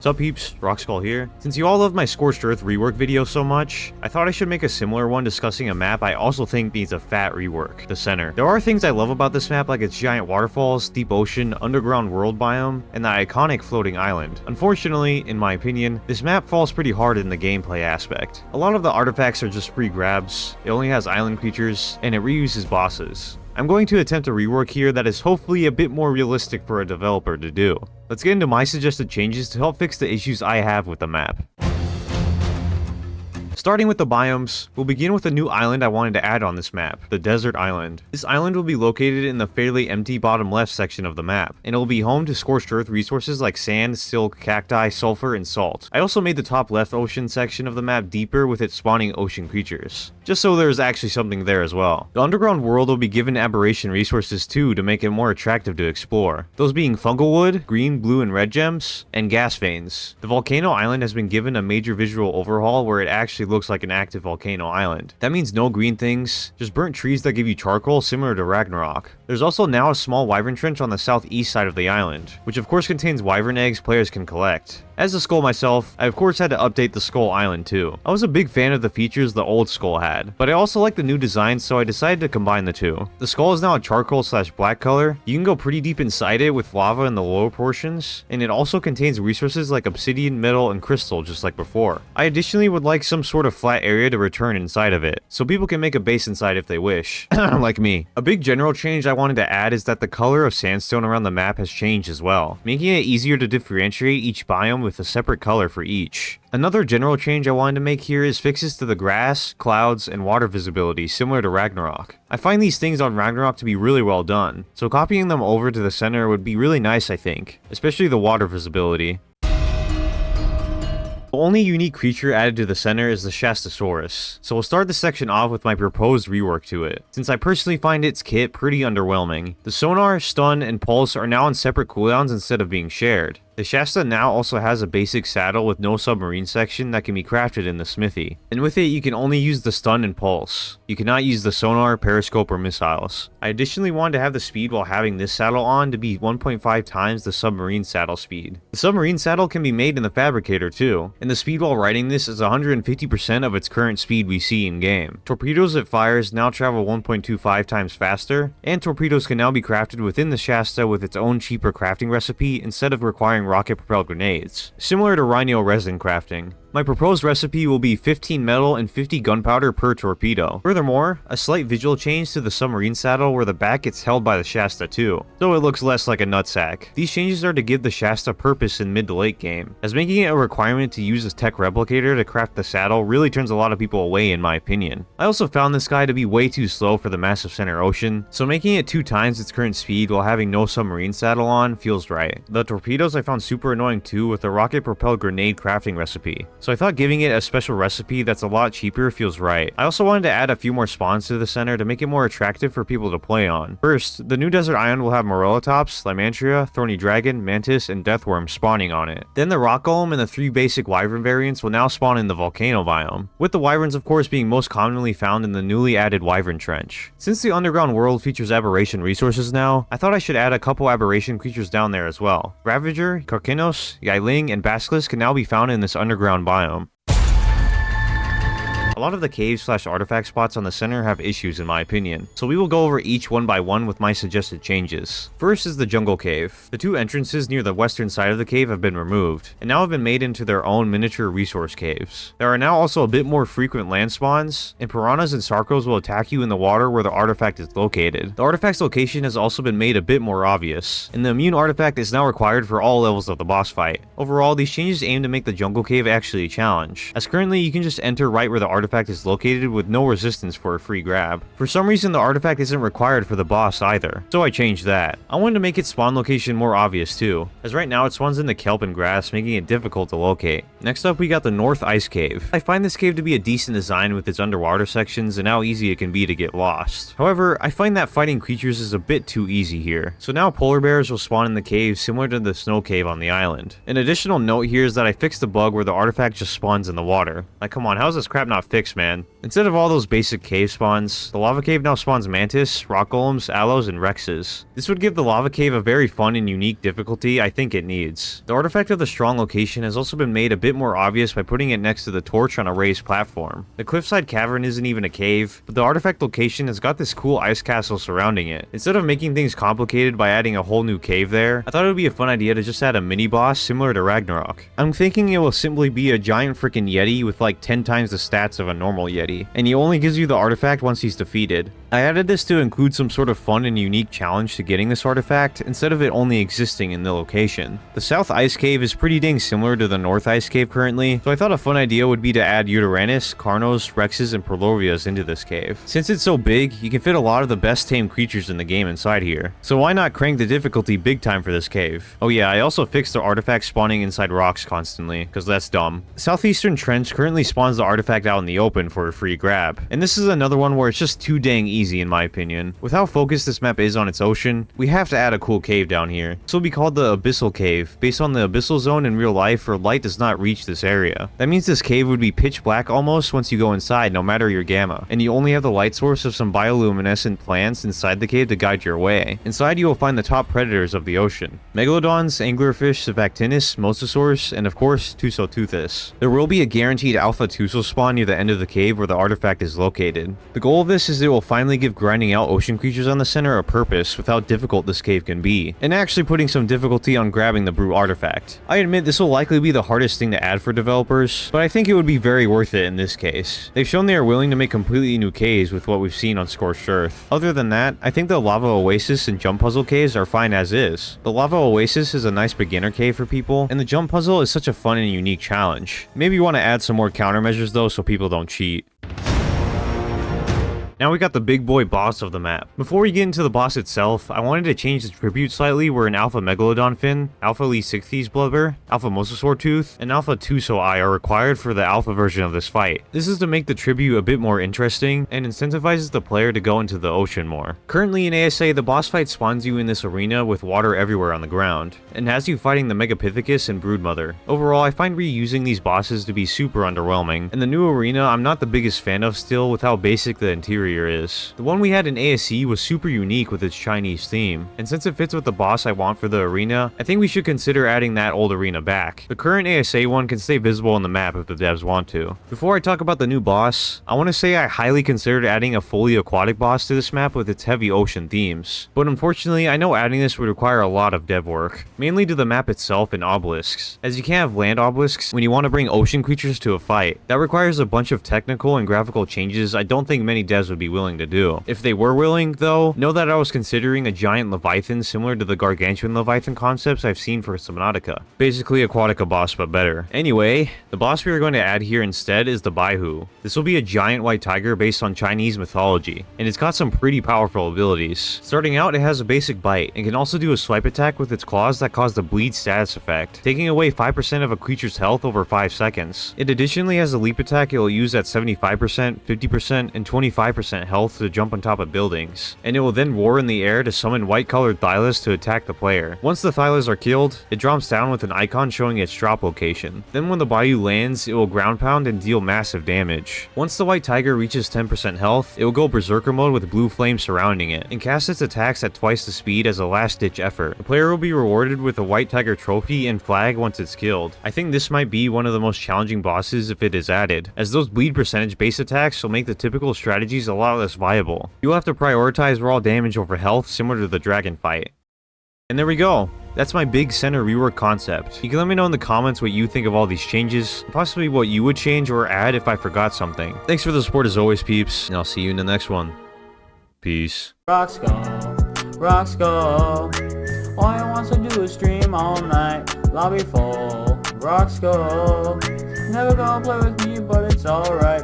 Sup peeps, Rockskull here. Since you all love my Scorched Earth rework video so much, I thought I should make a similar one discussing a map I also think needs a fat rework, the center. There are things I love about this map like its giant waterfalls, deep ocean, underground world biome, and the iconic floating island. Unfortunately, in my opinion, this map falls pretty hard in the gameplay aspect. A lot of the artifacts are just free grabs, it only has island creatures, and it reuses bosses. I'm going to attempt a rework here that is hopefully a bit more realistic for a developer to do. Let's get into my suggested changes to help fix the issues I have with the map. Starting with the biomes, we'll begin with a new island I wanted to add on this map, the Desert Island. This island will be located in the fairly empty bottom left section of the map, and it will be home to Scorched Earth resources like sand, silk, cacti, sulfur, and salt. I also made the top left ocean section of the map deeper with its spawning ocean creatures, just so there's actually something there as well. The underground world will be given aberration resources too to make it more attractive to explore, those being fungal wood, green, blue, and red gems, and gas veins. The volcano island has been given a major visual overhaul where it actually looks like an active volcano island. That means no green things, just burnt trees that give you charcoal similar to Ragnarok. There's also now a small wyvern trench on the southeast side of the island, which of course contains wyvern eggs players can collect. As a skull myself, I of course had to update the Skull Island too. I was a big fan of the features the old skull had, but I also like the new design, so I decided to combine the two. The skull is now a charcoal / black color. You can go pretty deep inside it with lava in the lower portions, and it also contains resources like obsidian, metal, and crystal just like before. I additionally would like some sort of flat area to return inside of it, so people can make a base inside if they wish, like me. A big general change I wanted to add is that the color of sandstone around the map has changed as well, making it easier to differentiate each biome with a separate color for each. Another general change I wanted to make here is fixes to the grass, clouds, and water visibility similar to Ragnarok. I find these things on Ragnarok to be really well done, so copying them over to the center would be really nice I think, especially the water visibility. The only unique creature added to the center is the Shastasaurus, so we'll start this section off with my proposed rework to it, since I personally find its kit pretty underwhelming. The sonar, stun, and pulse are now on separate cooldowns instead of being shared. The Shasta now also has a basic saddle with no submarine section that can be crafted in the smithy, and with it you can only use the stun and pulse. You cannot use the sonar, periscope, or missiles. I additionally wanted to have the speed while having this saddle on to be 1.5 times the submarine saddle speed. The submarine saddle can be made in the fabricator too, and the speed while riding this is 150% of its current speed we see in game. Torpedoes it fires now travel 1.25 times faster, and torpedoes can now be crafted within the Shasta with its own cheaper crafting recipe instead of requiring rocket-propelled grenades, similar to Rhino resin crafting. My proposed recipe will be 15 metal and 50 gunpowder per torpedo. Furthermore, a slight visual change to the submarine saddle where the back gets held by the Shasta too, though it looks less like a nutsack. These changes are to give the Shasta purpose in mid to late game, as making it a requirement to use a tech replicator to craft the saddle really turns a lot of people away in my opinion. I also found this guy to be way too slow for the massive center ocean, so making it 2 times its current speed while having no submarine saddle on feels right. The torpedoes I found super annoying too with the rocket propelled grenade crafting recipe, so I thought giving it a special recipe that's a lot cheaper feels right. I also wanted to add a few more spawns to the center to make it more attractive for people to play on. First, the new desert island will have Morellatops, Lymantria, Thorny Dragon, Mantis, and Deathworm spawning on it. Then the Rock Golem and the 3 basic wyvern variants will now spawn in the volcano biome, with the wyverns of course being most commonly found in the newly added wyvern trench. Since the underground world features aberration resources now, I thought I should add a couple aberration creatures down there as well. Ravager, Karkinos, Yailing, and Basilisk can now be found in this underground biome. A lot of the caves / artifact spots on the center have issues in my opinion, so we will go over each one by one with my suggested changes. First is the jungle cave. The 2 entrances near the western side of the cave have been removed, and now have been made into their own miniature resource caves. There are now also a bit more frequent land spawns, and piranhas and sarcos will attack you in the water where the artifact is located. The artifact's location has also been made a bit more obvious, and the immune artifact is now required for all levels of the boss fight. Overall, these changes aim to make the jungle cave actually a challenge, as currently you can just enter right where the artifact is located with no resistance for a free grab. For some reason the artifact isn't required for the boss either, so I changed that. I wanted to make its spawn location more obvious too, as right now it spawns in the kelp and grass, making it difficult to locate. Next up we got the North Ice Cave. I find this cave to be a decent design with its underwater sections and how easy it can be to get lost. However, I find that fighting creatures is a bit too easy here, so now polar bears will spawn in the cave similar to the snow cave on the island. An additional note here is that I fixed the bug where the artifact just spawns in the water. Like come on, how is this crap not fix, man. Instead of all those basic cave spawns, the lava cave now spawns mantis, rock golems, aloes, and rexes. This would give the lava cave a very fun and unique difficulty I think it needs. The artifact of the strong location has also been made a bit more obvious by putting it next to the torch on a raised platform. The cliffside cavern isn't even a cave, but the artifact location has got this cool ice castle surrounding it. Instead of making things complicated by adding a whole new cave there, I thought it would be a fun idea to just add a mini boss similar to Ragnarok. I'm thinking it will simply be a giant freaking yeti with like 10 times the stats of a normal yeti, and he only gives you the artifact once he's defeated. I added this to include some sort of fun and unique challenge to getting this artifact, instead of it only existing in the location. The South Ice Cave is pretty dang similar to the North Ice Cave currently, so I thought a fun idea would be to add Uteranus, Carnos, Rexes, and Perlovias into this cave. Since it's so big, you can fit a lot of the best tamed creatures in the game inside here, so why not crank the difficulty big time for this cave? Oh yeah, I also fixed the artifact spawning inside rocks constantly, because that's dumb. Southeastern Trench currently spawns the artifact out in the open for a free grab, and this is another one where it's just too dang easy in my opinion. With how focused this map is on its ocean, we have to add a cool cave down here. This will be called the Abyssal Cave, based on the Abyssal Zone in real life where light does not reach this area. That means this cave would be pitch black almost once you go inside, no matter your gamma, and you only have the light source of some bioluminescent plants inside the cave to guide your way. Inside you will find the top predators of the ocean: Megalodons, anglerfish, Savactinus, Mosasaurus, and of course Tusoteuthis. There will be a guaranteed alpha Tuso spawn near the end of the cave where the artifact is located. The goal of this is it will finally give grinding out ocean creatures on the center a purpose with how difficult this cave can be, and actually putting some difficulty on grabbing the brute artifact. I admit this will likely be the hardest thing to add for developers, but I think it would be very worth it in this case. They've shown they are willing to make completely new caves with what we've seen on Scorched Earth. Other than that, I think the Lava Oasis and Jump Puzzle caves are fine as is. The Lava Oasis is a nice beginner cave for people, and the Jump Puzzle is such a fun and unique challenge. Maybe you want to add some more countermeasures though so people don't cheat. Now we got the big boy boss of the map. Before we get into the boss itself, I wanted to change the tribute slightly where an Alpha Megalodon Fin, Alpha Lee 60s Blubber, Alpha Mosasaur Tooth, and Alpha Tuso Eye are required for the Alpha version of this fight. This is to make the tribute a bit more interesting and incentivizes the player to go into the ocean more. Currently in ASA, the boss fight spawns you in this arena with water everywhere on the ground, and has you fighting the Megapithecus and Broodmother. Overall, I find reusing these bosses to be super underwhelming, and the new arena I'm not the biggest fan of still with how basic the interior is. The one we had in ASE was super unique with its Chinese theme, and since it fits with the boss I want for the arena, I think we should consider adding that old arena back. The current ASA one can stay visible on the map if the devs want to. Before I talk about the new boss, I want to say I highly considered adding a fully aquatic boss to this map with its heavy ocean themes, but unfortunately I know adding this would require a lot of dev work, mainly to the map itself and obelisks, as you can't have land obelisks when you want to bring ocean creatures to a fight. That requires a bunch of technical and graphical changes I don't think many devs would be willing to do. If they were willing, though, know that I was considering a giant Leviathan similar to the gargantuan Leviathan concepts I've seen for Subnautica. Basically Aquatica boss, but better. Anyway, the boss we are going to add here instead is the Baihu. This will be a giant white tiger based on Chinese mythology, and it's got some pretty powerful abilities. Starting out, it has a basic bite, and can also do a swipe attack with its claws that cause the bleed status effect, taking away 5% of a creature's health over 5 seconds. It additionally has a leap attack it will use at 75%, 50%, and 25% health to jump on top of buildings, and it will then roar in the air to summon white colored Thylas to attack the player. Once the Thylas are killed, it drops down with an icon showing its drop location. Then when the Bayou lands, it will ground pound and deal massive damage. Once the white tiger reaches 10% health, it will go berserker mode with blue flames surrounding it, and cast its attacks at twice the speed as a last ditch effort. The player will be rewarded with a white tiger trophy and flag once it's killed. I think this might be one of the most challenging bosses if it is added, as those bleed percentage base attacks will make the typical strategies a lot less viable. You'll have to prioritize raw damage over health similar to the dragon fight. And there we go. That's my big center rework concept. You can let me know in the comments what you think of all these changes, possibly what you would change or add if I forgot something. Thanks for the support as always, peeps, and I'll see you in the next one. Peace. Rock skull. All I want to do is stream all night. Lobby full, rock skull. Never gonna play with me, but it's alright.